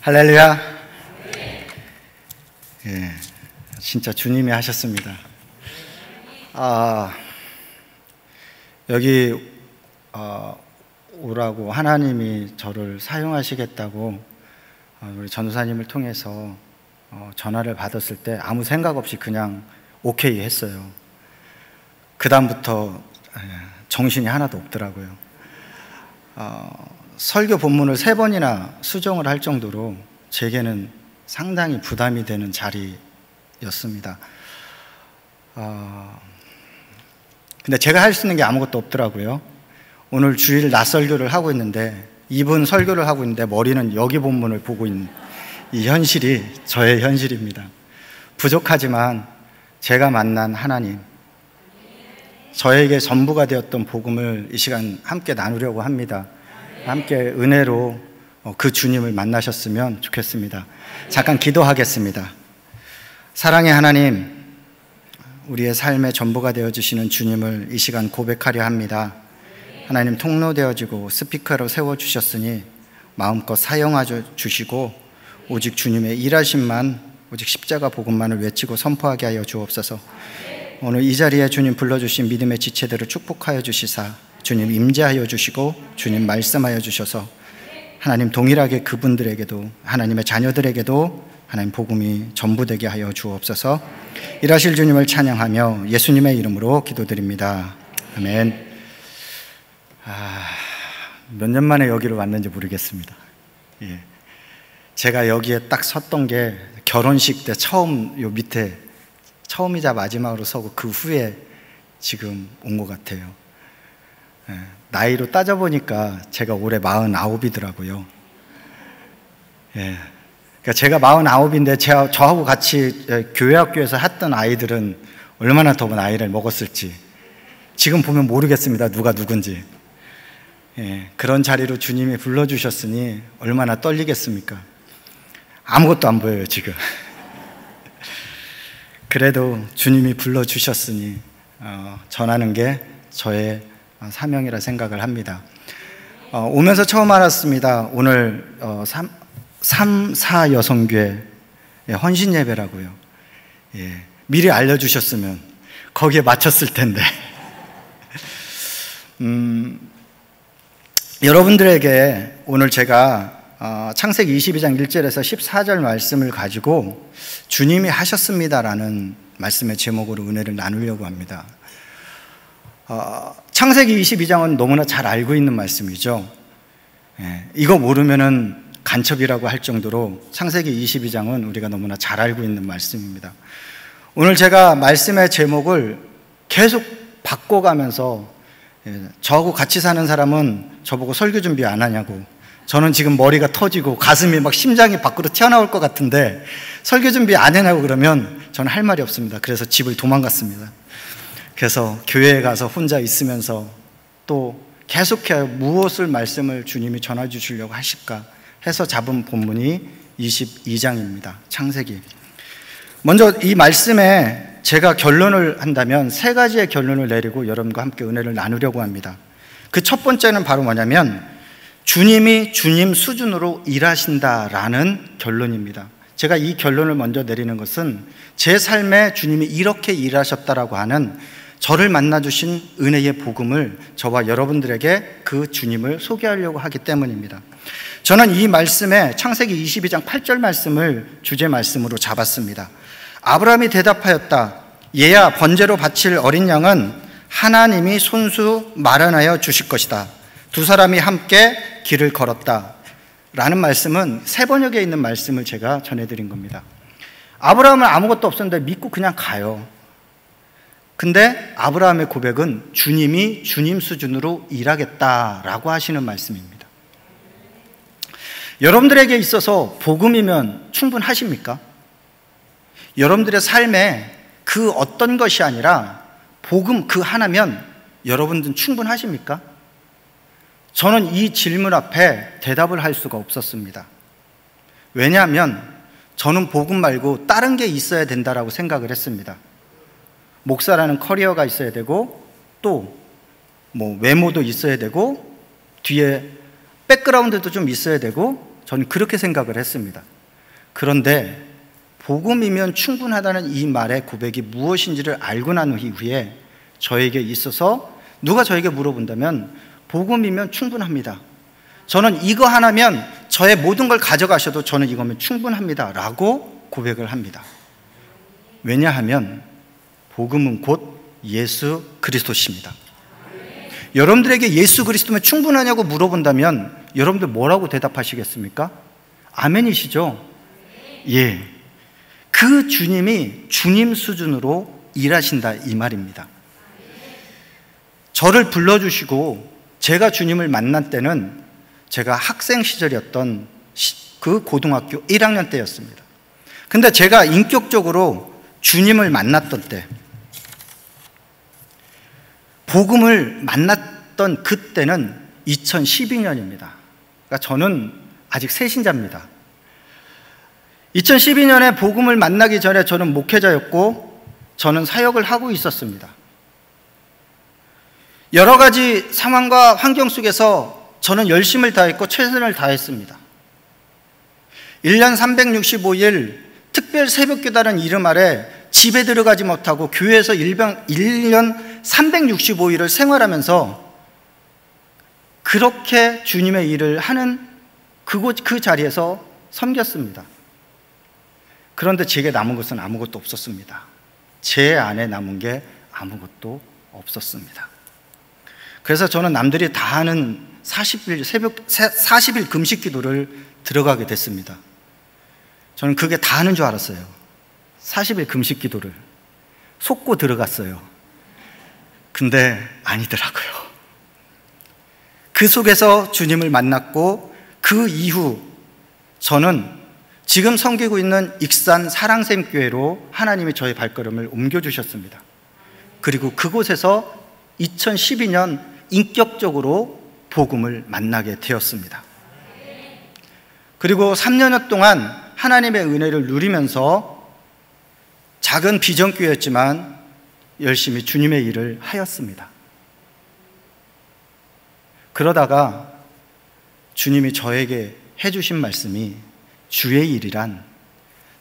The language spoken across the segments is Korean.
할렐루야. 예, 진짜 주님이 하셨습니다. 여기 오라고 하나님이 저를 사용하시겠다고 우리 전도사님을 통해서 전화를 받았을 때 아무 생각 없이 그냥 오케이 했어요. 그 다음부터 정신이 하나도 없더라고요. 설교 본문을 3번이나 수정을 할 정도로 제게는 상당히 부담이 되는 자리였습니다. 근데 제가 할 수 있는 게 아무것도 없더라고요. 오늘 주일 낮 설교를 하고 있는데, 이분 설교를 하고 있는데 머리는 여기 본문을 보고 있는 이 현실이 저의 현실입니다. 부족하지만 제가 만난 하나님, 저에게 전부가 되었던 복음을 이 시간 함께 나누려고 합니다. 함께 은혜로 그 주님을 만나셨으면 좋겠습니다. 잠깐 기도하겠습니다. 사랑의 하나님, 우리의 삶의 전부가 되어주시는 주님을 이 시간 고백하려 합니다. 하나님, 통로되어지고 스피커로 세워주셨으니 마음껏 사용하여 주시고 오직 주님의 일하심만, 오직 십자가 복음만을 외치고 선포하게 하여 주옵소서. 오늘 이 자리에 주님 불러주신 믿음의 지체들을 축복하여 주시사 주님 임재하여 주시고 주님 말씀하여 주셔서 하나님 동일하게 그분들에게도, 하나님의 자녀들에게도 하나님 복음이 전부되게 하여 주옵소서. 일하실 주님을 찬양하며 예수님의 이름으로 기도드립니다. 아멘. 몇 년 만에 여기로 왔는지 모르겠습니다. 제가 여기에 딱 섰던 게 결혼식 때 처음, 요 밑에 처음이자 마지막으로 서고 그 후에 지금 온 것 같아요. 나이로 따져보니까 제가 올해 49이더라고요. 그러니까 제가 49인데 저하고 같이 교회학교에서 했던 아이들은 얼마나 더 나이를 먹었을지 지금 보면 모르겠습니다. 누가 누군지. 그런 자리로 주님이 불러주셨으니 얼마나 떨리겠습니까? 아무것도 안 보여요 지금. 그래도 주님이 불러주셨으니 전하는 게 저의 사명이라 생각을 합니다. 오면서 처음 알았습니다. 오늘 3사 여성교회 헌신 예배라고요. 미리 알려주셨으면 거기에 맞췄을 텐데. 여러분들에게 오늘 제가 창세기 22장 1절에서 14절 말씀을 가지고 주님이 하셨습니다라는 말씀의 제목으로 은혜를 나누려고 합니다. 창세기 22장은 너무나 잘 알고 있는 말씀이죠. 이거 모르면은 간첩이라고 할 정도로 창세기 22장은 우리가 너무나 잘 알고 있는 말씀입니다. 오늘 제가 말씀의 제목을 계속 바꿔가면서 저하고 같이 사는 사람은 저보고 설교 준비 안 하냐고, 저는 지금 머리가 터지고 가슴이 막 심장이 밖으로 튀어나올 것 같은데 설교 준비 안 하냐고 그러면 저는 할 말이 없습니다. 그래서 집을 도망갔습니다. 그래서 교회에 가서 혼자 있으면서 또 계속해서 무엇을 말씀을 주님이 전해 주시려고 하실까 해서 잡은 본문이 22장입니다. 창세기. 먼저 이 말씀에 제가 결론을 한다면 3가지의 결론을 내리고 여러분과 함께 은혜를 나누려고 합니다. 그 첫 번째는 바로 뭐냐면 주님이 주님 수준으로 일하신다라는 결론입니다. 제가 이 결론을 먼저 내리는 것은 제 삶에 주님이 이렇게 일하셨다라고 하는 저를 만나주신 은혜의 복음을 저와 여러분들에게 그 주님을 소개하려고 하기 때문입니다. 저는 이 말씀에 창세기 22장 8절 말씀을 주제 말씀으로 잡았습니다. 아브라함이 대답하였다. 얘야, 번제로 바칠 어린 양은 하나님이 손수 마련하여 주실 것이다. 두 사람이 함께 길을 걸었다 라는 말씀은 세 번역에 있는 말씀을 제가 전해드린 겁니다. 아브라함은 아무것도 없었는데 믿고 그냥 가요. 근데 아브라함의 고백은 주님이 주님 수준으로 일하겠다라고 하시는 말씀입니다. 여러분들에게 있어서 복음이면 충분하십니까? 여러분들의 삶에 그 어떤 것이 아니라 복음 그 하나면 여러분들은 충분하십니까? 저는 이 질문 앞에 대답을 할 수가 없었습니다. 왜냐하면 저는 복음 말고 다른 게 있어야 된다라고 생각을 했습니다. 목사라는 커리어가 있어야 되고, 또 뭐 외모도 있어야 되고, 뒤에 백그라운드도 좀 있어야 되고, 저는 그렇게 생각을 했습니다. 그런데 복음이면 충분하다는 이 말의 고백이 무엇인지를 알고 난 이후에 저에게 있어서 누가 저에게 물어본다면 복음이면 충분합니다. 저는 이거 하나면 저의 모든 걸 가져가셔도 저는 이거면 충분합니다 라고 고백을 합니다. 왜냐하면 복음은 곧 예수 그리스도십니다. 여러분들에게 예수 그리스도면 충분하냐고 물어본다면 여러분들 뭐라고 대답하시겠습니까? 아멘이시죠? 예. 그 주님이 주님 수준으로 일하신다 이 말입니다. 저를 불러주시고 제가 주님을 만난 때는 제가 학생 시절이었던 그 고등학교 1학년 때였습니다. 근데 제가 인격적으로 주님을 만났던 때, 복음을 만났던 그때는 2012년입니다. 그러니까 저는 아직 새신자입니다. 2012년에 복음을 만나기 전에 저는 목회자였고 저는 사역을 하고 있었습니다. 여러 가지 상황과 환경 속에서 저는 열심을 다했고 최선을 다했습니다. 1년 365일 특별 새벽기도라는 이름 아래 집에 들어가지 못하고 교회에서 1년 365일을 생활하면서 그렇게 주님의 일을 하는 그 자리에서 섬겼습니다. 그런데 제게 남은 것은 아무것도 없었습니다. 제 안에 남은 게 아무것도 없었습니다. 그래서 저는 남들이 다 하는 40일 금식 기도를 들어가게 됐습니다. 저는 그게 다 하는 줄 알았어요. 40일 금식 기도를 속고 들어갔어요. 근데 아니더라고요. 그 속에서 주님을 만났고 그 이후 저는 지금 섬기고 있는 익산 사랑샘교회로 하나님이 저의 발걸음을 옮겨주셨습니다. 그리고 그곳에서 2012년 인격적으로 복음을 만나게 되었습니다. 그리고 3년여 동안 하나님의 은혜를 누리면서 작은 비전교회였지만 열심히 주님의 일을 하였습니다. 그러다가 주님이 저에게 해주신 말씀이 주의 일이란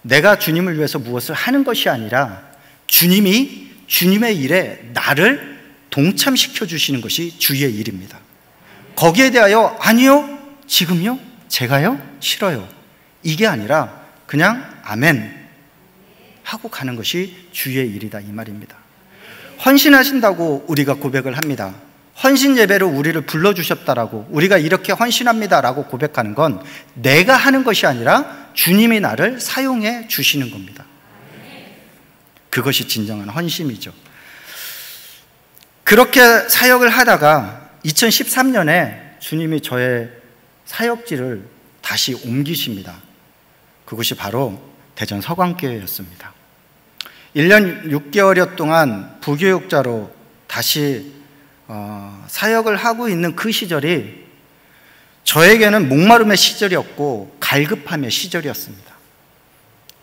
내가 주님을 위해서 무엇을 하는 것이 아니라 주님이 주님의 일에 나를 동참시켜 주시는 것이 주의 일입니다. 거기에 대하여 아니요, 지금요, 제가요, 싫어요 이게 아니라 그냥 아멘 하고 가는 것이 주의 일이다 이 말입니다. 헌신하신다고 우리가 고백을 합니다. 헌신 예배로 우리를 불러주셨다라고 우리가 이렇게 헌신합니다라고 고백하는 건 내가 하는 것이 아니라 주님이 나를 사용해 주시는 겁니다. 그것이 진정한 헌신이죠. 그렇게 사역을 하다가 2013년에 주님이 저의 사역지를 다시 옮기십니다. 그것이 바로 대전 서광교회였습니다. 1년 6개월여 동안 부교육자로 다시 사역을 하고 있는 그 시절이 저에게는 목마름의 시절이었고 갈급함의 시절이었습니다.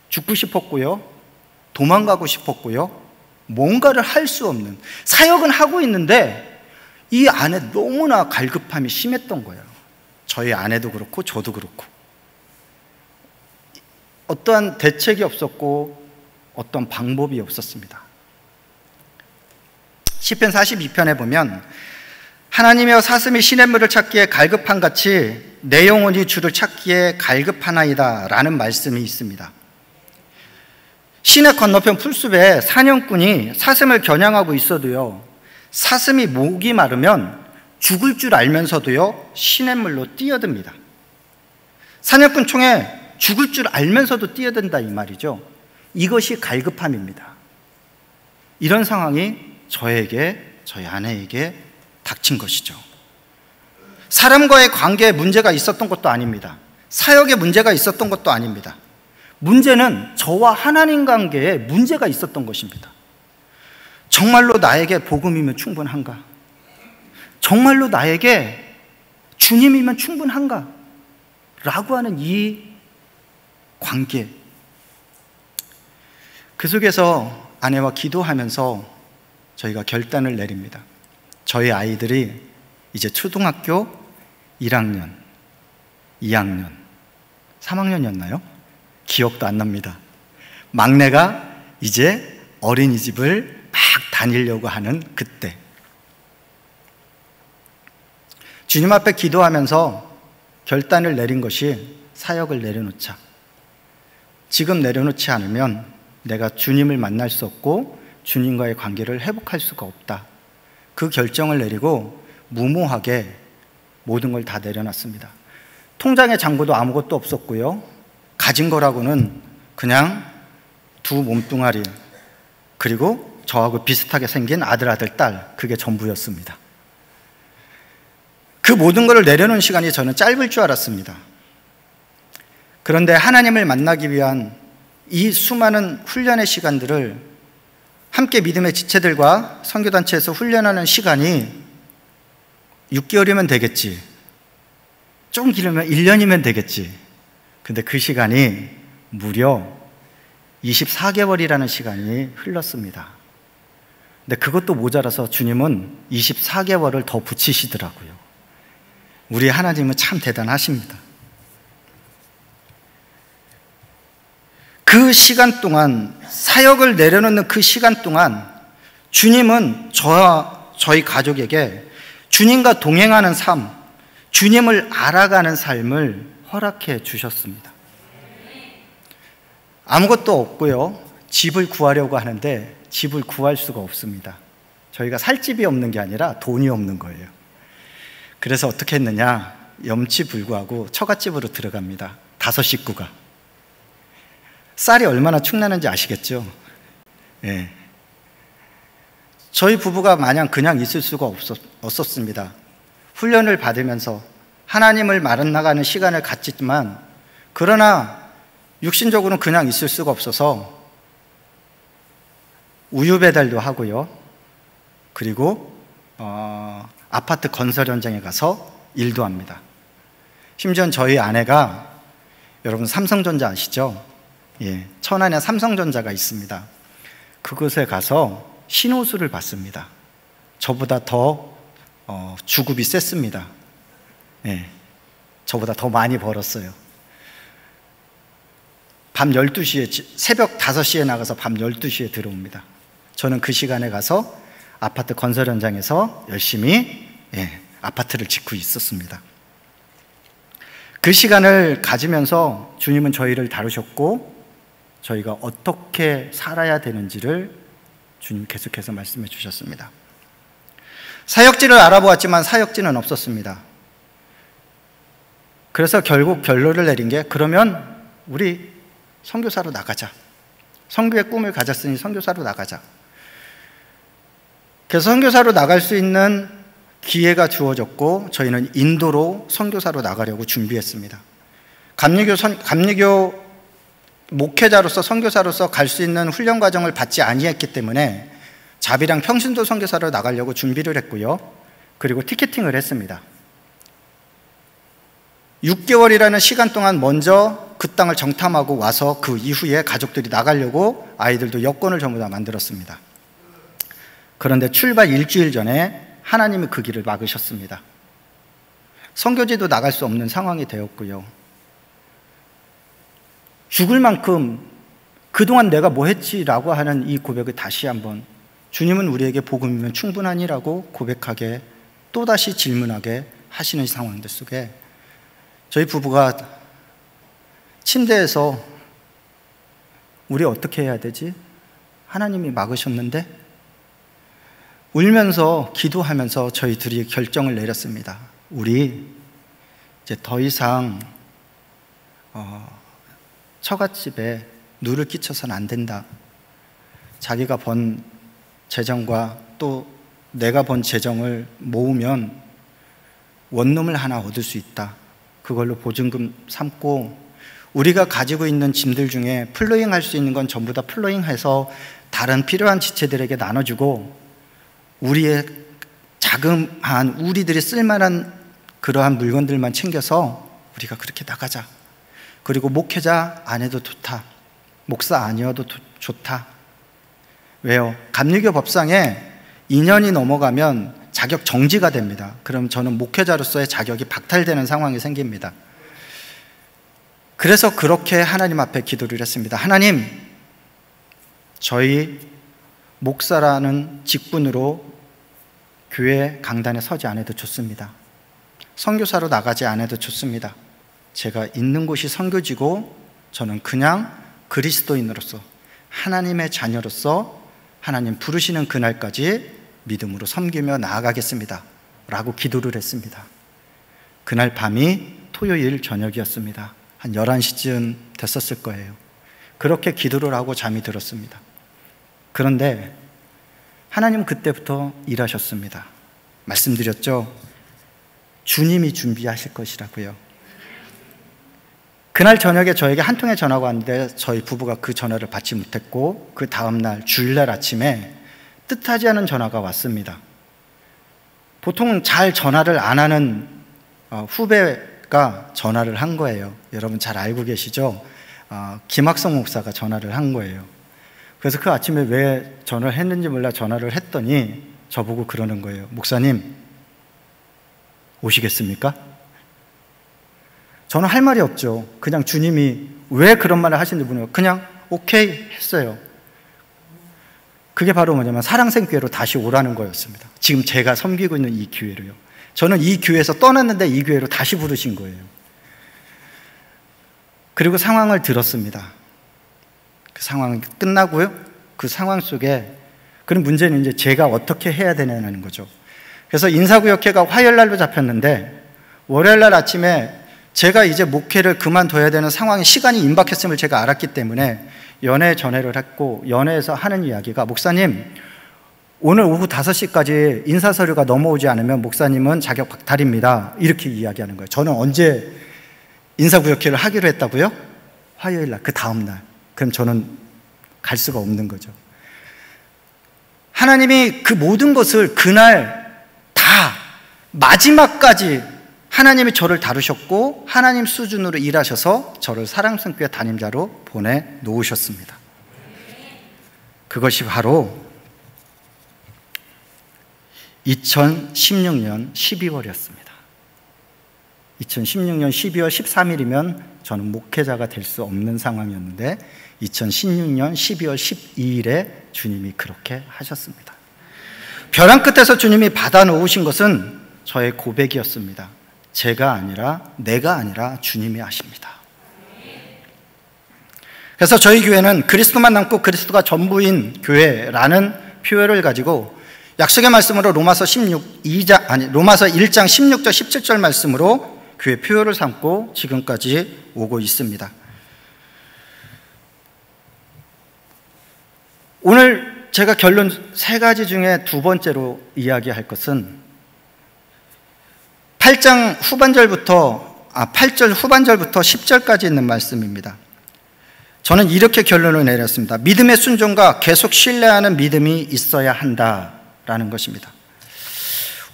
죽고 싶었고요, 도망가고 싶었고요, 뭔가를 할 수 없는, 사역은 하고 있는데 이 안에 너무나 갈급함이 심했던 거예요. 저희 아내도 그렇고 저도 그렇고 어떠한 대책이 없었고 어떤 방법이 없었습니다. 시편 42편에 보면 하나님이여 사슴이 시냇물을 찾기에 갈급한 같이 내 영혼이 주를 찾기에 갈급하나이다 라는 말씀이 있습니다. 시냇 건너편 풀숲에 사냥꾼이 사슴을 겨냥하고 있어도요, 사슴이 목이 마르면 죽을 줄 알면서도요 시냇물로 뛰어듭니다. 사냥꾼 총에 죽을 줄 알면서도 뛰어든다 이 말이죠. 이것이 갈급함입니다. 이런 상황이 저에게, 저희 아내에게 닥친 것이죠. 사람과의 관계에 문제가 있었던 것도 아닙니다. 사역에 문제가 있었던 것도 아닙니다. 문제는 저와 하나님 관계에 문제가 있었던 것입니다. 정말로 나에게 복음이면 충분한가? 정말로 나에게 주님이면 충분한가? 라고 하는 이 관계, 그 속에서 아내와 기도하면서 저희가 결단을 내립니다. 저희 아이들이 이제 초등학교 1학년, 2학년, 3학년이었나요? 기억도 안 납니다. 막내가 이제 어린이집을 막 다니려고 하는 그때, 주님 앞에 기도하면서 결단을 내린 것이 사역을 내려놓자. 지금 내려놓지 않으면 내가 주님을 만날 수 없고 주님과의 관계를 회복할 수가 없다. 그 결정을 내리고 무모하게 모든 걸 다 내려놨습니다. 통장에 잔고도 아무것도 없었고요. 가진 거라고는 그냥 두 몸뚱아리, 그리고 저하고 비슷하게 생긴 아들, 딸, 그게 전부였습니다. 그 모든 것을 내려놓은 시간이 저는 짧을 줄 알았습니다. 그런데 하나님을 만나기 위한 이 수많은 훈련의 시간들을 함께 믿음의 지체들과 선교단체에서 훈련하는 시간이 6개월이면 되겠지, 좀 길으면 1년이면 되겠지. 근데 그 시간이 무려 24개월이라는 시간이 흘렀습니다. 근데 그것도 모자라서 주님은 24개월을 더 붙이시더라고요. 우리 하나님은 참 대단하십니다. 그 시간 동안, 사역을 내려놓는 그 시간 동안 주님은 저와 저희 가족에게 주님과 동행하는 삶, 주님을 알아가는 삶을 허락해 주셨습니다. 아무것도 없고요, 집을 구하려고 하는데 집을 구할 수가 없습니다. 저희가 살 집이 없는 게 아니라 돈이 없는 거예요. 그래서 어떻게 했느냐, 염치불구하고 처갓집으로 들어갑니다. 5 식구가. 쌀이 얼마나 축나는지 아시겠죠? 예. 저희 부부가 마냥 그냥 있을 수가 없었습니다. 훈련을 받으면서 하나님을 만나가는 시간을 갖지만, 그러나 육신적으로는 그냥 있을 수가 없어서 우유 배달도 하고요, 그리고 아파트 건설 현장에 가서 일도 합니다. 심지어 저희 아내가, 여러분 삼성전자 아시죠? 예, 천안에 삼성전자가 있습니다. 그곳에 가서 신호수를 받습니다. 저보다 더 주급이 셌습니다. 예, 저보다 더 많이 벌었어요. 밤 12시에, 새벽 5시에 나가서 밤 12시에 들어옵니다. 저는 그 시간에 가서 아파트 건설 현장에서 열심히 아파트를 짓고 있었습니다. 그 시간을 가지면서 주님은 저희를 다루셨고, 저희가 어떻게 살아야 되는지를 주님 계속해서 말씀해 주셨습니다. 사역지를 알아보았지만 사역지는 없었습니다. 그래서 결국 결론을 내린 게, 그러면 우리 선교사로 나가자. 선교의 꿈을 가졌으니 선교사로 나가자. 그래서 선교사로 나갈 수 있는 기회가 주어졌고, 저희는 인도로 선교사로 나가려고 준비했습니다. 감리교 목회자로서, 선교사로서 갈 수 있는 훈련 과정을 받지 아니했기 때문에 자비랑 평신도 선교사로 나가려고 준비를 했고요, 그리고 티켓팅을 했습니다. 6개월이라는 시간 동안 먼저 그 땅을 정탐하고 와서 그 이후에 가족들이 나가려고 아이들도 여권을 전부 다 만들었습니다. 그런데 출발 일주일 전에 하나님이 그 길을 막으셨습니다. 선교지도 나갈 수 없는 상황이 되었고요, 죽을 만큼 그동안 내가 뭐 했지라고 하는 이 고백을 다시 한번, 주님은 우리에게 복음이면 충분하니라고 고백하게, 또다시 질문하게 하시는 상황들 속에 저희 부부가 침대에서 우리 어떻게 해야 되지? 하나님이 막으셨는데? 울면서 기도하면서 저희들이 결정을 내렸습니다. 우리 이제 더 이상 처갓집에 누를 끼쳐서는 안 된다. 자기가 번 재정과 또 내가 번 재정을 모으면 원룸을 하나 얻을 수 있다. 그걸로 보증금 삼고, 우리가 가지고 있는 짐들 중에 플로잉 할 수 있는 건 전부 다 플로잉해서 다른 필요한 지체들에게 나눠주고, 우리의 자그마한, 우리들이 쓸만한 그러한 물건들만 챙겨서 우리가 그렇게 나가자. 그리고 목회자 안 해도 좋다. 목사 아니어도 좋다. 왜요? 감리교 법상에 2년이 넘어가면 자격 정지가 됩니다. 그럼 저는 목회자로서의 자격이 박탈되는 상황이 생깁니다. 그래서 그렇게 하나님 앞에 기도를 했습니다. 하나님, 저희 목사라는 직분으로 교회 강단에 서지 않아도 좋습니다. 선교사로 나가지 않아도 좋습니다. 제가 있는 곳이 선교지고 저는 그냥 그리스도인으로서, 하나님의 자녀로서 하나님 부르시는 그날까지 믿음으로 섬기며 나아가겠습니다 라고 기도를 했습니다. 그날 밤이 토요일 저녁이었습니다. 한 11시쯤 됐었을 거예요. 그렇게 기도를 하고 잠이 들었습니다. 그런데 하나님은 그때부터 일하셨습니다. 말씀드렸죠? 주님이 준비하실 것이라고요. 그날 저녁에 저에게 한 통의 전화가 왔는데 저희 부부가 그 전화를 받지 못했고, 그 다음날 주일날 아침에 뜻하지 않은 전화가 왔습니다. 보통 잘 전화를 안 하는 후배가 전화를 한 거예요. 여러분 잘 알고 계시죠? 김학성 목사가 전화를 한 거예요. 그래서 그 아침에 왜 전화를 했는지 몰라 전화를 했더니 저보고 그러는 거예요. 목사님, 오시겠습니까? 저는 할 말이 없죠. 그냥 주님이 왜 그런 말을 하시는지 모르겠어요. 그냥 오케이 했어요. 그게 바로 뭐냐면 사랑생교회로 다시 오라는 거였습니다. 지금 제가 섬기고 있는 이 교회로요. 저는 이 교회에서 떠났는데 이 교회로 다시 부르신 거예요. 그리고 상황을 들었습니다. 그 상황이 끝나고요. 그 상황 속에, 그런 문제는 이제 제가 어떻게 해야 되냐는 거죠. 그래서 인사구역회가 화요일날로 잡혔는데 월요일날 아침에 제가 이제 목회를 그만둬야 되는 상황이, 시간이 임박했음을 제가 알았기 때문에 연회 전회를 했고, 연회에서 하는 이야기가, 목사님 오늘 오후 5시까지 인사서류가 넘어오지 않으면 목사님은 자격 박탈입니다, 이렇게 이야기하는 거예요. 저는 언제 인사구역회를 하기로 했다고요? 화요일날, 그 다음날. 그럼 저는 갈 수가 없는 거죠. 하나님이 그 모든 것을 그날 다 마지막까지 하나님이 저를 다루셨고 하나님 수준으로 일하셔서 저를 사랑성교회 담임자로 보내놓으셨습니다. 그것이 바로 2016년 12월이었습니다. 2016년 12월 13일이면 저는 목회자가 될 수 없는 상황이었는데 2016년 12월 12일에 주님이 그렇게 하셨습니다. 벼랑 끝에서 주님이 받아놓으신 것은 저의 고백이었습니다. 제가 아니라, 내가 아니라 주님이 하십니다. 그래서 저희 교회는 그리스도만 남고 그리스도가 전부인 교회라는 표현을 가지고 약속의 말씀으로 로마서 1장 16절 17절 말씀으로 교회 표현을 삼고 지금까지 오고 있습니다. 오늘 제가 결론 3가지 중에 2번째로 이야기할 것은 8절 후반절부터 10절까지 있는 말씀입니다. 저는 이렇게 결론을 내렸습니다. 믿음의 순종과 계속 신뢰하는 믿음이 있어야 한다라는 것입니다.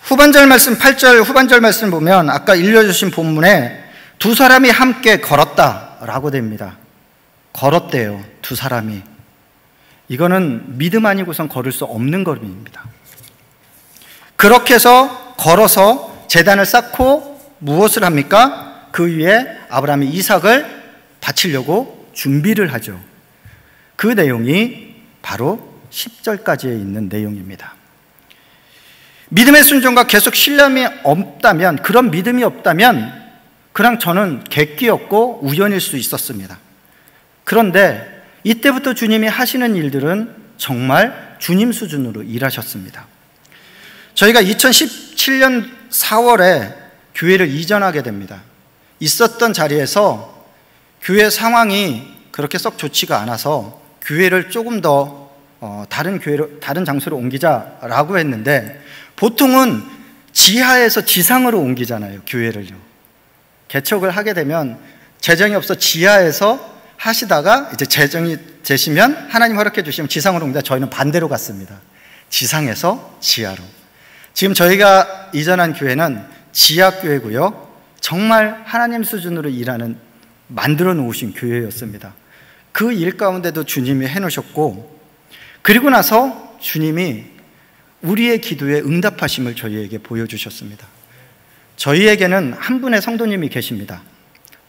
후반절 말씀, 8절 후반절 말씀 보면 아까 읽어주신 본문에 두 사람이 함께 걸었다라고 됩니다. 걸었대요, 두 사람이. 이거는 믿음 아니고선 걸을 수 없는 걸음입니다. 그렇게 해서 걸어서 제단을 쌓고 무엇을 합니까? 그 위에 아브라함이 이삭을 바치려고 준비를 하죠. 그 내용이 바로 10절까지에 있는 내용입니다. 믿음의 순종과 계속 신뢰함이 없다면, 그런 믿음이 없다면 그냥 저는 객기였고 우연일 수 있었습니다. 그런데 이때부터 주님이 하시는 일들은 정말 주님 수준으로 일하셨습니다. 저희가 2017년 4월에 교회를 이전하게 됩니다. 있었던 자리에서 교회 상황이 그렇게 썩 좋지가 않아서 교회를 조금 더 다른 장소로 옮기자라고 했는데, 보통은 지하에서 지상으로 옮기잖아요, 교회를요. 개척을 하게 되면 재정이 없어 지하에서 하시다가 이제 재정이 되시면 하나님 허락해 주시면 지상으로 옮기다. 저희는 반대로 갔습니다. 지상에서 지하로. 지금 저희가 이전한 교회는 지하교회고요, 정말 하나님 수준으로 일하는, 만들어 놓으신 교회였습니다. 그 일 가운데도 주님이 해놓으셨고, 그리고 나서 주님이 우리의 기도에 응답하심을 저희에게 보여주셨습니다. 저희에게는 한 분의 성도님이 계십니다.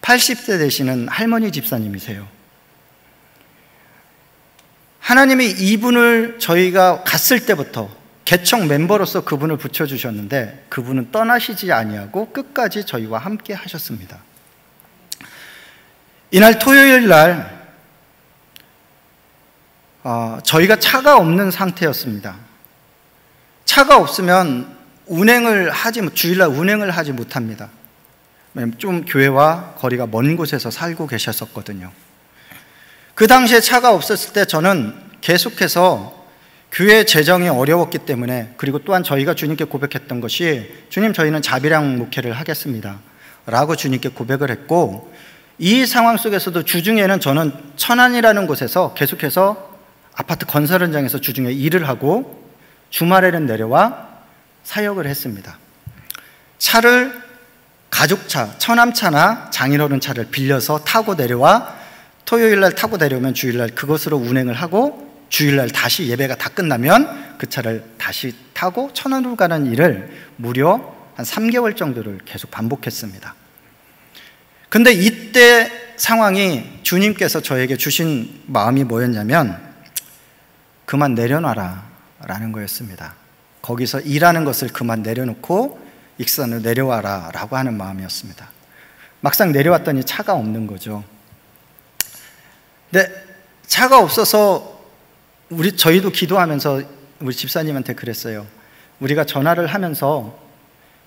80대 되시는 할머니 집사님이세요. 하나님이 이분을 저희가 갔을 때부터 개척 멤버로서 그분을 붙여주셨는데 그분은 떠나시지 아니하고 끝까지 저희와 함께 하셨습니다. 이날 토요일 날 저희가 차가 없는 상태였습니다. 차가 없으면 주일날 운행을 하지 못합니다. 좀 교회와 거리가 먼 곳에서 살고 계셨었거든요. 그 당시에 차가 없었을 때 저는 계속해서 교회 재정이 어려웠기 때문에, 그리고 또한 저희가 주님께 고백했던 것이 주님, 저희는 자비랑 목회를 하겠습니다 라고 주님께 고백을 했고, 이 상황 속에서도 주중에는 저는 천안이라는 곳에서 계속해서 아파트 건설 현장에서 주중에 일을 하고 주말에는 내려와 사역을 했습니다. 차를 가족차, 처남차나 장인어른 차를 빌려서 타고 내려와 토요일날 타고 내려오면 주일날 그것으로 운행을 하고 주일날 다시 예배가 다 끝나면 그 차를 다시 타고 천안으로 가는 일을 무려 한 3개월 정도를 계속 반복했습니다. 근데 이때 상황이 주님께서 저에게 주신 마음이 뭐였냐면 그만 내려놔라 라는 거였습니다. 거기서 일하는 것을 그만 내려놓고 익산으로 내려와라 라고 하는 마음이었습니다. 막상 내려왔더니 차가 없는 거죠. 근데 차가 없어서 저희도 기도하면서 우리 집사님한테 그랬어요. 우리가 전화를 하면서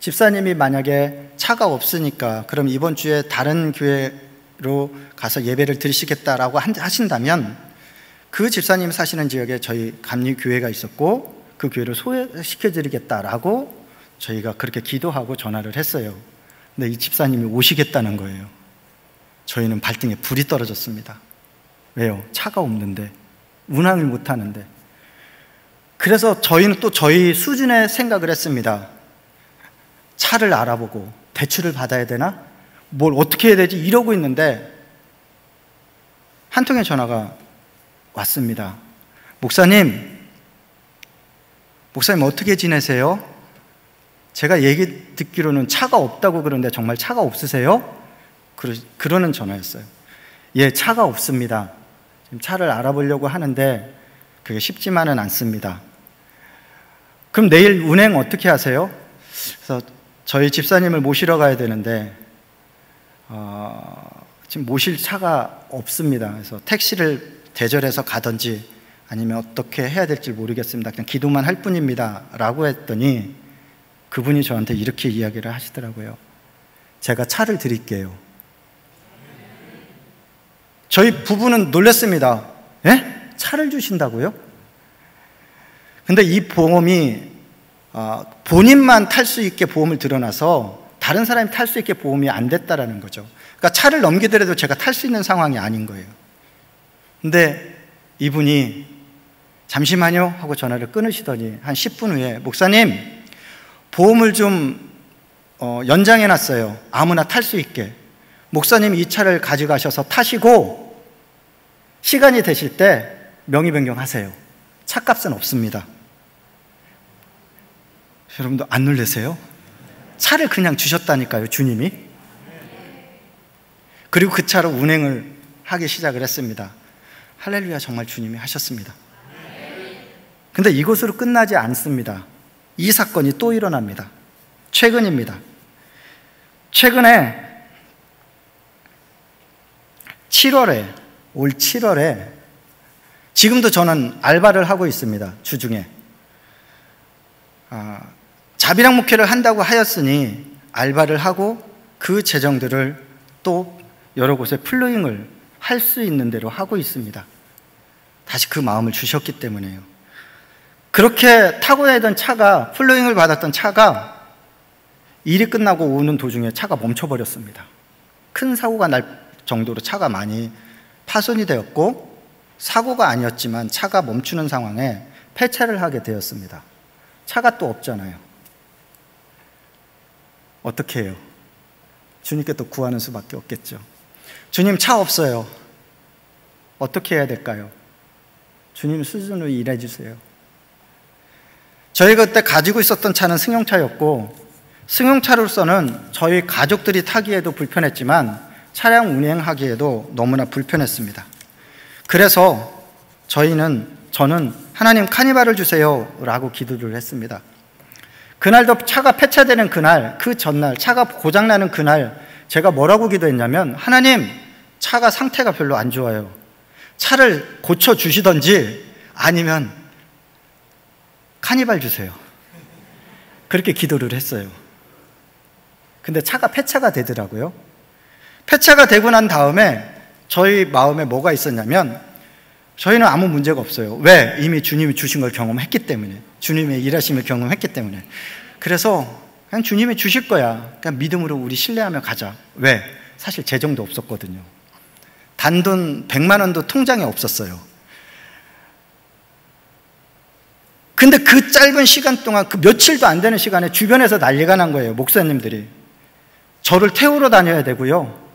집사님이 만약에 차가 없으니까 그럼 이번 주에 다른 교회로 가서 예배를 드리시겠다라고 하신다면 그 집사님 사시는 지역에 저희 감리교회가 있었고 그 교회를 소개시켜드리겠다라고 저희가 그렇게 기도하고 전화를 했어요. 근데 이 집사님이 오시겠다는 거예요. 저희는 발등에 불이 떨어졌습니다. 왜요? 차가 없는데, 운항을 못하는데. 그래서 저희는 또 저희 수준의 생각을 했습니다. 차를 알아보고 대출을 받아야 되나? 뭘 어떻게 해야 되지? 이러고 있는데 한 통의 전화가 왔습니다. 목사님 어떻게 지내세요? 제가 얘기 듣기로는 차가 없다고 그러는데 정말 차가 없으세요? 그러는 전화였어요. 예, 차가 없습니다. 지금 차를 알아보려고 하는데 그게 쉽지만은 않습니다. 그럼 내일 운행 어떻게 하세요? 그래서 저희 집사님을 모시러 가야 되는데 지금 모실 차가 없습니다. 그래서 택시를 대절해서 가든지 아니면 어떻게 해야 될지 모르겠습니다. 그냥 기도만 할 뿐입니다 라고 했더니 그분이 저한테 이렇게 이야기를 하시더라고요. 제가 차를 드릴게요. 저희 부부는 놀랐습니다. 예? 차를 주신다고요? 근데 이 보험이 본인만 탈 수 있게 보험을 들어놔서 다른 사람이 탈 수 있게 보험이 안 됐다라는 거죠. 그러니까 차를 넘기더라도 제가 탈 수 있는 상황이 아닌 거예요. 근데 이분이 잠시만요 하고 전화를 끊으시더니 한 10분 후에 목사님 보험을 좀 연장해놨어요. 아무나 탈 수 있게. 목사님이 이 차를 가져가셔서 타시고 시간이 되실 때 명의 변경하세요. 차값은 없습니다. 여러분도 안 놀라세요? 차를 그냥 주셨다니까요, 주님이. 그리고 그 차로 운행을 하기 시작을 했습니다. 할렐루야, 정말 주님이 하셨습니다. 근데 이것으로 끝나지 않습니다. 이 사건이 또 일어납니다. 최근입니다. 최근에 올 7월에 지금도 저는 알바를 하고 있습니다. 주중에 자비랑 목회를 한다고 하였으니 알바를 하고 그 재정들을 또 여러 곳에 플로잉을 할 수 있는 대로 하고 있습니다. 다시 그 마음을 주셨기 때문에요. 그렇게 타고 다니던 차가, 플로잉을 받았던 차가 일이 끝나고 오는 도중에 차가 멈춰버렸습니다. 큰 사고가 날 정도로 차가 많이 파손이 되었고, 사고가 아니었지만 차가 멈추는 상황에 폐차를 하게 되었습니다. 차가 또 없잖아요. 어떻게 해요? 주님께 또 구하는 수밖에 없겠죠. 주님, 차 없어요. 어떻게 해야 될까요? 주님 수준으로 일해 주세요. 저희가 그때 가지고 있었던 차는 승용차였고, 승용차로서는 저희 가족들이 타기에도 불편했지만 차량 운행하기에도 너무나 불편했습니다. 그래서 저는 하나님 카니발을 주세요 라고 기도를 했습니다. 그날도 차가 폐차되는 그날, 그 전날, 차가 고장나는 그날 제가 뭐라고 기도했냐면, 하나님, 차가 상태가 별로 안 좋아요. 차를 고쳐주시던지 아니면 카니발 주세요. 그렇게 기도를 했어요. 근데 차가 폐차가 되더라고요. 폐차가 되고 난 다음에 저희 마음에 뭐가 있었냐면, 저희는 아무 문제가 없어요. 왜? 이미 주님이 주신 걸 경험했기 때문에, 주님의 일하심을 경험했기 때문에. 그래서 그냥 주님이 주실 거야. 그냥 믿음으로 우리 신뢰하며 가자. 왜? 사실 재정도 없었거든요. 단돈 100만 원도 통장에 없었어요. 근데 그 짧은 시간 동안, 그 며칠도 안 되는 시간에 주변에서 난리가 난 거예요. 목사님들이 저를 태우러 다녀야 되고요,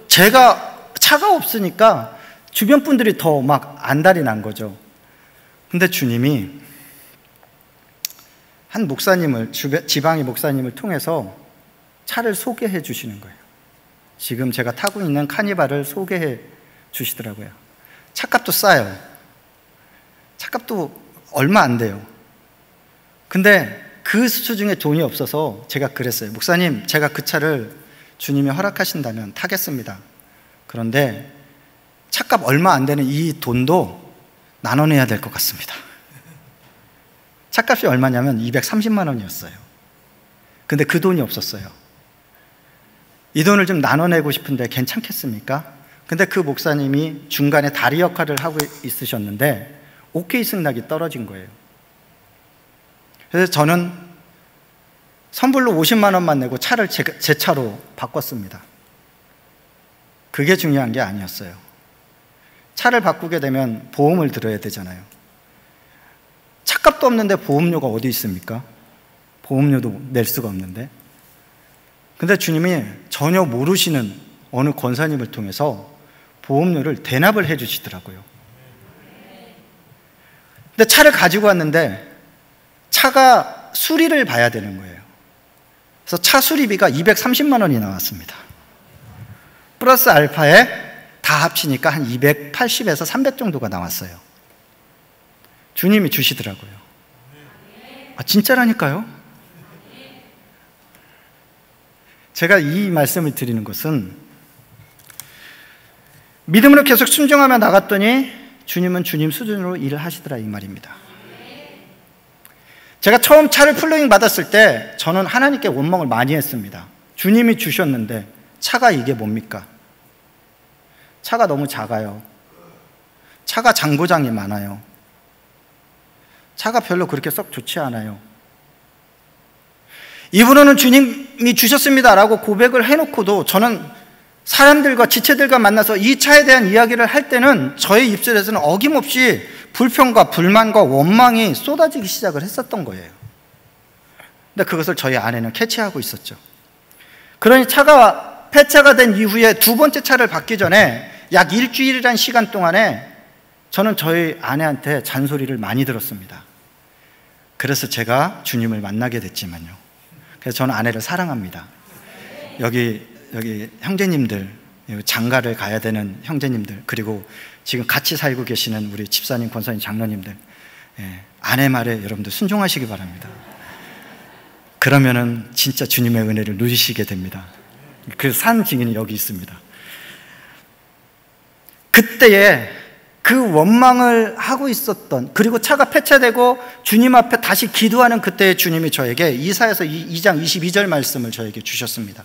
제가 차가 없으니까 주변 분들이 더 막 안달이 난 거죠. 근데 주님이 한 목사님을, 지방의 목사님을 통해서 차를 소개해 주시는 거예요. 지금 제가 타고 있는 카니발을 소개해 주시더라고요. 차값도 싸요. 차값도 얼마 안 돼요. 근데 그 수중에 돈이 없어서 제가 그랬어요. 목사님, 제가 그 차를 주님이 허락하신다면 타겠습니다. 그런데 차값 얼마 안 되는 이 돈도 나눠내야 될 것 같습니다. 차값이 얼마냐면 230만 원이었어요. 근데 그 돈이 없었어요. 이 돈을 좀 나눠내고 싶은데 괜찮겠습니까? 근데 그 목사님이 중간에 다리 역할을 하고 있으셨는데 오케이 승낙이 떨어진 거예요. 그래서 저는 선불로 50만 원만 내고 차를 제 차로 바꿨습니다. 그게 중요한 게 아니었어요. 차를 바꾸게 되면 보험을 들어야 되잖아요. 차값도 없는데 보험료가 어디 있습니까? 보험료도 낼 수가 없는데. 근데 주님이 전혀 모르시는 어느 권사님을 통해서 보험료를 대납을 해 주시더라고요. 근데 차를 가지고 왔는데 차가 수리를 봐야 되는 거예요. 그래서 차 수리비가 230만 원이 나왔습니다. 플러스 알파에 다 합치니까 한 280에서 300 정도가 나왔어요. 주님이 주시더라고요. 아, 진짜라니까요? 제가 이 말씀을 드리는 것은, 믿음으로 계속 순종하며 나갔더니 주님은 주님 수준으로 일을 하시더라, 이 말입니다. 제가 처음 차를 플로잉 받았을 때 저는 하나님께 원망을 많이 했습니다. 주님이 주셨는데 차가 이게 뭡니까? 차가 너무 작아요. 차가 장고장이 많아요. 차가 별로 그렇게 썩 좋지 않아요. 이분은 주님이 주셨습니다라고 고백을 해놓고도 저는 사람들과 지체들과 만나서 이 차에 대한 이야기를 할 때는 저의 입술에서는 어김없이 불평과 불만과 원망이 쏟아지기 시작을 했었던 거예요. 근데 그것을 저희 아내는 캐치하고 있었죠. 그러니 차가 폐차가 된 이후에 두 번째 차를 받기 전에 약 일주일이라는 시간 동안에 저는 저희 아내한테 잔소리를 많이 들었습니다. 그래서 제가 주님을 만나게 됐지만요. 그래서 저는 아내를 사랑합니다. 여기 형제님들, 장가를 가야 되는 형제님들, 그리고 지금 같이 살고 계시는 우리 집사님, 권사님, 장로님들, 아내 말에 여러분들 순종하시기 바랍니다. 그러면은 진짜 주님의 은혜를 누리시게 됩니다. 그 산 증인이 여기 있습니다. 그때에 그 원망을 하고 있었던, 그리고 차가 폐차되고 주님 앞에 다시 기도하는 그때에 주님이 저에게 이사야서 2장 22절 말씀을 저에게 주셨습니다.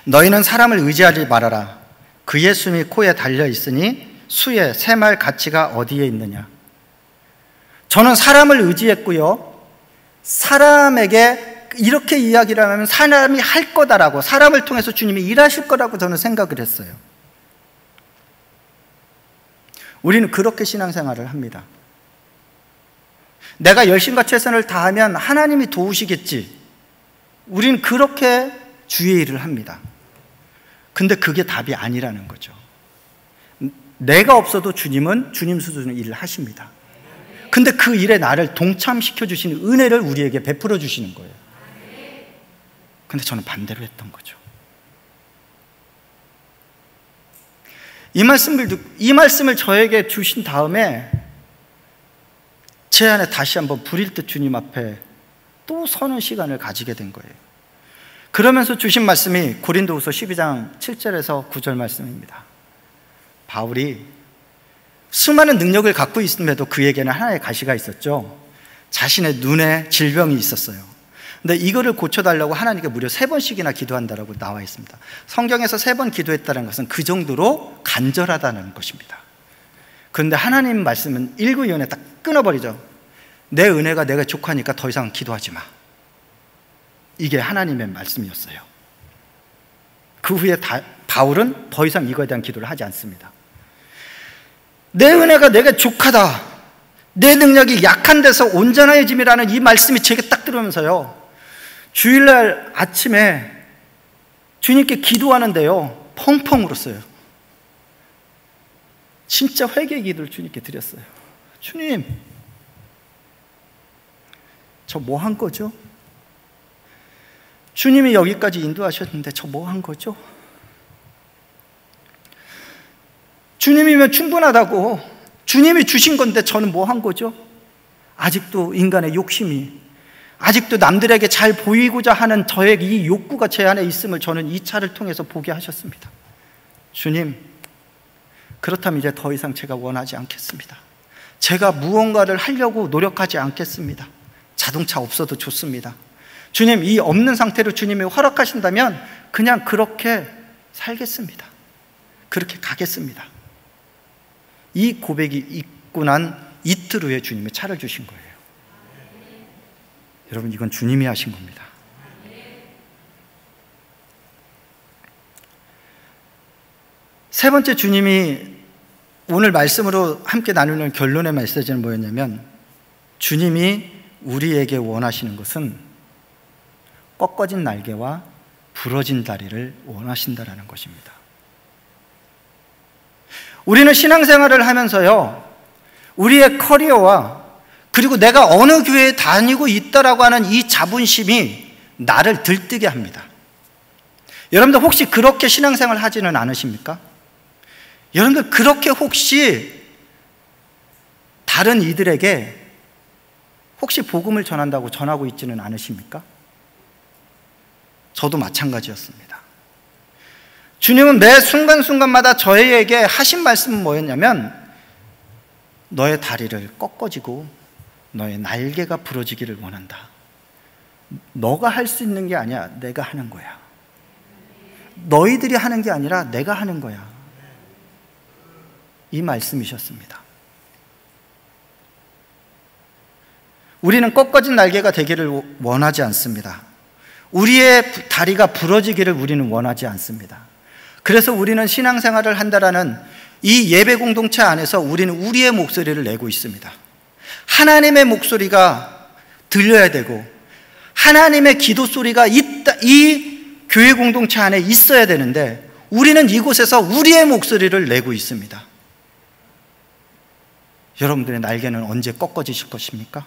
너희는 사람을 의지하지 말아라. 그의 숨이 코에 달려 있으니 수의 새말 가치가 어디에 있느냐. 저는 사람을 의지했고요, 사람에게 이렇게 이야기를 하면 사람이 할 거다라고, 사람을 통해서 주님이 일하실 거라고 저는 생각을 했어요. 우리는 그렇게 신앙생활을 합니다. 내가 열심과 최선을 다하면 하나님이 도우시겠지. 우리는 그렇게 주의 일을 합니다. 근데 그게 답이 아니라는 거죠. 내가 없어도 주님은 주님 수준의 일을 하십니다. 근데 그 일에 나를 동참시켜 주시는 은혜를 우리에게 베풀어 주시는 거예요. 근데 저는 반대로 했던 거죠. 이 말씀을 저에게 주신 다음에 제 안에 다시 한번 불일 듯 주님 앞에 또 서는 시간을 가지게 된 거예요. 그러면서 주신 말씀이 고린도후서 12장 7절에서 9절 말씀입니다. 바울이 수많은 능력을 갖고 있음에도 그에게는 하나의 가시가 있었죠. 자신의 눈에 질병이 있었어요. 근데 이거를 고쳐달라고 하나님께 무려 3번씩이나 기도한다라고 나와 있습니다. 성경에서 3번 기도했다는 것은 그 정도로 간절하다는 것입니다. 그런데 하나님 말씀은 일구이연에 딱 끊어버리죠. 내 은혜가 내가 족하니까 더 이상 기도하지 마. 이게 하나님의 말씀이었어요. 그 후에 바울은 더 이상 이거에 대한 기도를 하지 않습니다. 내 은혜가 내가 족하다, 내 능력이 약한 데서 온전해짐이라는 이 말씀이 제게 딱 들어오면서요, 주일날 아침에 주님께 기도하는데요, 펑펑 울었어요. 진짜 회개 기도를 주님께 드렸어요. 주님, 저 뭐 한 거죠? 주님이 여기까지 인도하셨는데 저 뭐 한 거죠? 주님이면 충분하다고, 주님이 주신 건데 저는 뭐 한 거죠? 아직도 인간의 욕심이, 아직도 남들에게 잘 보이고자 하는 저의 이 욕구가 제 안에 있음을 저는 이 차를 통해서 보게 하셨습니다. 주님, 그렇다면 이제 더 이상 제가 원하지 않겠습니다. 제가 무언가를 하려고 노력하지 않겠습니다. 자동차 없어도 좋습니다. 주님, 이 없는 상태로 주님이 허락하신다면 그냥 그렇게 살겠습니다. 그렇게 가겠습니다. 이 고백이 있고 난 이틀 후에 주님이 차를 주신 거예요. 여러분, 이건 주님이 하신 겁니다. 세 번째, 주님이 오늘 말씀으로 함께 나누는 결론의 메시지는 뭐였냐면, 주님이 우리에게 원하시는 것은 꺾어진 날개와 부러진 다리를 원하신다라는 것입니다. 우리는 신앙생활을 하면서요, 우리의 커리어와 그리고 내가 어느 교회에 다니고 있다라고 하는 이 자부심이 나를 들뜨게 합니다. 여러분들 혹시 그렇게 신앙생활 하지는 않으십니까? 여러분들 그렇게 혹시 다른 이들에게 혹시 복음을 전한다고 전하고 있지는 않으십니까? 저도 마찬가지였습니다. 주님은 매 순간순간마다 저희에게 하신 말씀은 뭐였냐면, 너의 다리를 꺾어지고 너의 날개가 부러지기를 원한다. 너가 할 수 있는 게 아니야, 내가 하는 거야. 너희들이 하는 게 아니라 내가 하는 거야. 이 말씀이셨습니다. 우리는 꺾어진 날개가 되기를 원하지 않습니다. 우리의 다리가 부러지기를 우리는 원하지 않습니다. 그래서 우리는 신앙생활을 한다라는 이 예배 공동체 안에서 우리는 우리의 목소리를 내고 있습니다. 하나님의 목소리가 들려야 되고 하나님의 기도 소리가 이 교회 공동체 안에 있어야 되는데, 우리는 이곳에서 우리의 목소리를 내고 있습니다. 여러분들의 날개는 언제 꺾어지실 것입니까?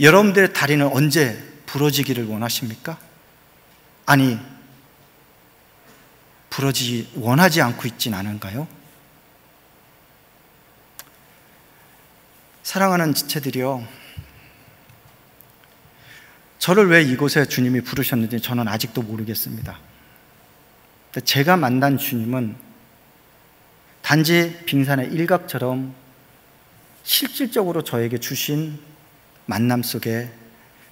여러분들의 다리는 언제 부러지기를 원하십니까? 아니, 부러지기 원하지 않고 있진 않은가요? 사랑하는 지체들이요, 저를 왜 이곳에 주님이 부르셨는지 저는 아직도 모르겠습니다. 제가 만난 주님은 단지 빙산의 일각처럼 실질적으로 저에게 주신 만남 속에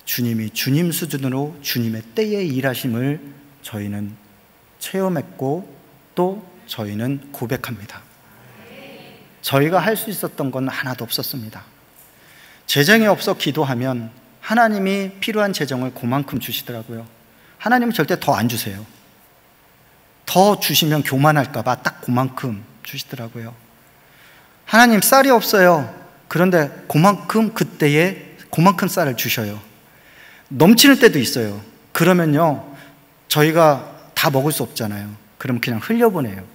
주님이 주님 수준으로 주님의 때에 일하심을 저희는 체험했고 또 저희는 고백합니다. 저희가 할 수 있었던 건 하나도 없었습니다. 재정이 없어 기도하면 하나님이 필요한 재정을 그만큼 주시더라고요. 하나님은 절대 더 안 주세요. 더 주시면 교만할까 봐 딱 그만큼 주시더라고요. 하나님, 쌀이 없어요. 그런데 그만큼 그때에 그만큼 쌀을 주셔요. 넘치는 때도 있어요. 그러면요, 저희가 다 먹을 수 없잖아요. 그럼 그냥 흘려보내요.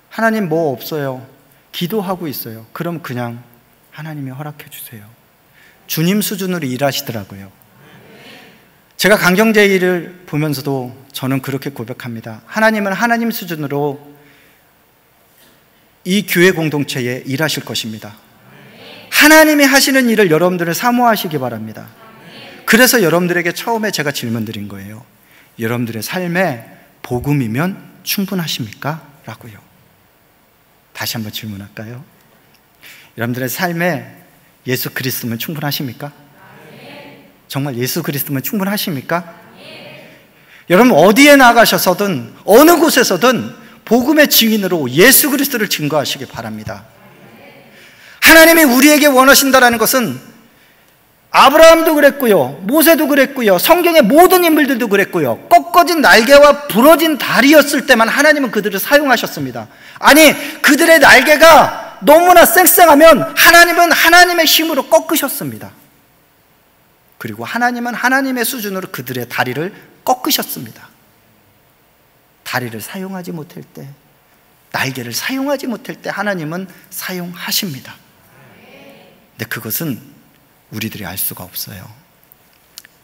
하나님, 뭐 없어요. 기도하고 있어요. 그럼 그냥 하나님이 허락해 주세요. 주님 수준으로 일하시더라고요. 제가 강경제일을 보면서도 저는 그렇게 고백합니다. 하나님은 하나님 수준으로 이 교회 공동체에 일하실 것입니다. 하나님이 하시는 일을 여러분들은 사모하시기 바랍니다. 그래서 여러분들에게 처음에 제가 질문 드린 거예요. 여러분들의 삶에 복음이면 충분하십니까? 라고요. 다시 한번 질문할까요? 여러분들의 삶에 예수 그리스도면 충분하십니까? 정말 예수 그리스도면 충분하십니까? 여러분 어디에 나가셔서든 어느 곳에서든 복음의 증인으로 예수 그리스도를 증거하시기 바랍니다. 하나님이 우리에게 원하신다는 것은 아브라함도 그랬고요, 모세도 그랬고요, 성경의 모든 인물들도 그랬고요, 꺾어진 날개와 부러진 다리였을 때만 하나님은 그들을 사용하셨습니다. 아니, 그들의 날개가 너무나 쌩쌩하면 하나님은 하나님의 힘으로 꺾으셨습니다. 그리고 하나님은 하나님의 수준으로 그들의 다리를 꺾으셨습니다. 다리를 사용하지 못할 때, 날개를 사용하지 못할 때 하나님은 사용하십니다. 근데 그것은 우리들이 알 수가 없어요.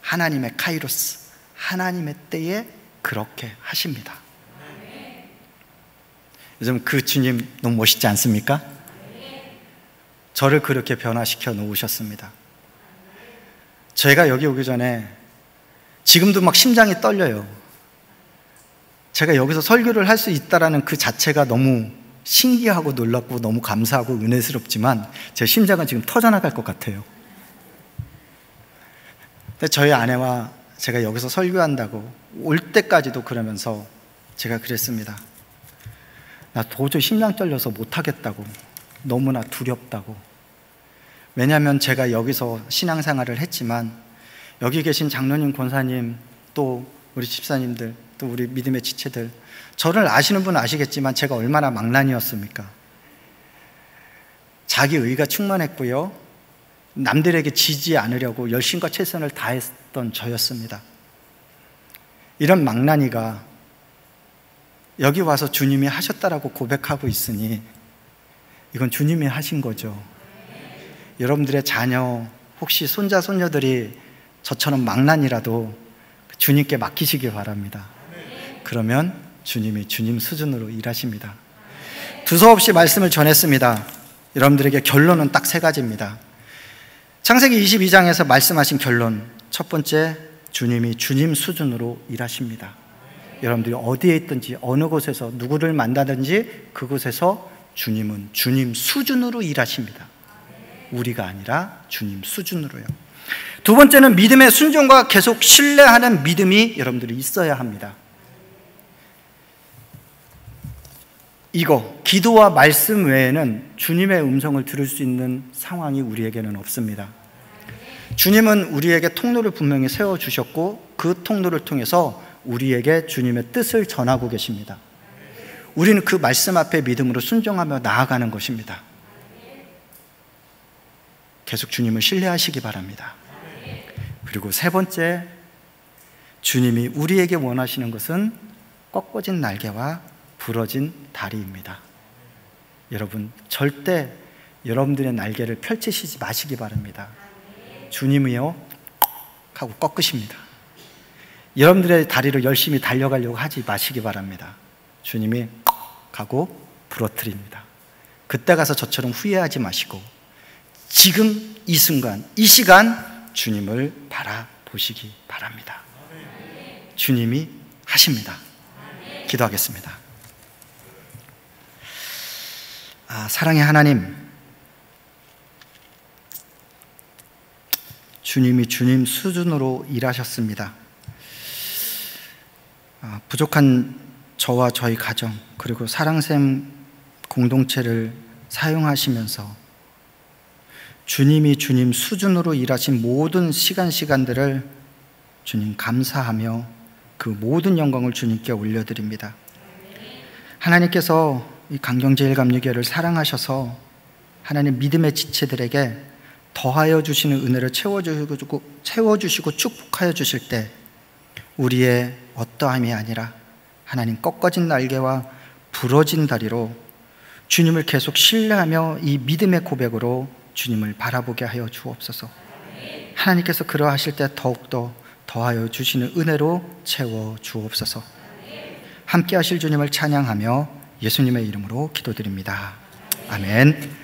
하나님의 카이로스, 하나님의 때에 그렇게 하십니다. 요즘 그 주님 너무 멋있지 않습니까? 저를 그렇게 변화시켜 놓으셨습니다. 제가 여기 오기 전에 지금도 막 심장이 떨려요. 제가 여기서 설교를 할 수 있다는 그 자체가 너무 신기하고 놀랍고 너무 감사하고 은혜스럽지만 제 심장은 지금 터져나갈 것 같아요. 근데 저희 아내와 제가 여기서 설교한다고 올 때까지도 그러면서 제가 그랬습니다. 나 도저히 심장 떨려서 못하겠다고, 너무나 두렵다고. 왜냐하면 제가 여기서 신앙생활을 했지만 여기 계신 장로님, 권사님, 또 우리 집사님들, 또 우리 믿음의 지체들, 저를 아시는 분은 아시겠지만 제가 얼마나 망난이었습니까? 자기 의가 충만했고요, 남들에게 지지 않으려고 열심과 최선을 다했던 저였습니다. 이런 망난이가 여기 와서 주님이 하셨다라고 고백하고 있으니 이건 주님이 하신 거죠. 여러분들의 자녀, 혹시 손자, 손녀들이 저처럼 망난이라도 주님께 맡기시기 바랍니다. 그러면 주님이 주님 수준으로 일하십니다. 두서없이 말씀을 전했습니다. 여러분들에게 결론은 딱 3가지입니다. 창세기 22장에서 말씀하신 결론, 첫 번째, 주님이 주님 수준으로 일하십니다. 여러분들이 어디에 있든지 어느 곳에서 누구를 만나든지 그곳에서 주님은 주님 수준으로 일하십니다. 우리가 아니라 주님 수준으로요. 두 번째는 믿음의 순종과 계속 신뢰하는 믿음이 여러분들이 있어야 합니다. 이거, 기도와 말씀 외에는 주님의 음성을 들을 수 있는 상황이 우리에게는 없습니다. 주님은 우리에게 통로를 분명히 세워주셨고 그 통로를 통해서 우리에게 주님의 뜻을 전하고 계십니다. 우리는 그 말씀 앞에 믿음으로 순종하며 나아가는 것입니다. 계속 주님을 신뢰하시기 바랍니다. 그리고 3번째, 주님이 우리에게 원하시는 것은 꺾어진 날개와 부러진 다리입니다. 여러분, 절대 여러분들의 날개를 펼치시지 마시기 바랍니다. 주님이요 하고 꺾으십니다. 여러분들의 다리를 열심히 달려가려고 하지 마시기 바랍니다. 주님이 가고 부러뜨립니다. 그때 가서 저처럼 후회하지 마시고 지금 이 순간, 이 시간 주님을 바라보시기 바랍니다. 주님이 하십니다. 기도하겠습니다. 사랑의 하나님, 주님이 주님 수준으로 일하셨습니다. 부족한 저와 저희 가정, 그리고 사랑샘 공동체를 사용하시면서 주님이 주님 수준으로 일하신 모든 시간들을 주님 감사하며 그 모든 영광을 주님께 올려드립니다. 하나님께서 이 강경제일감리교회를 사랑하셔서 하나님 믿음의 지체들에게 더하여 주시는 은혜를 채워주시고 축복하여 주실 때 우리의 어떠함이 아니라 하나님 꺾어진 날개와 부러진 다리로 주님을 계속 신뢰하며 이 믿음의 고백으로 주님을 바라보게 하여 주옵소서. 하나님께서 그러하실 때 더욱더 더하여 주시는 은혜로 채워 주옵소서. 함께 하실 주님을 찬양하며 예수님의 이름으로 기도드립니다. 아멘.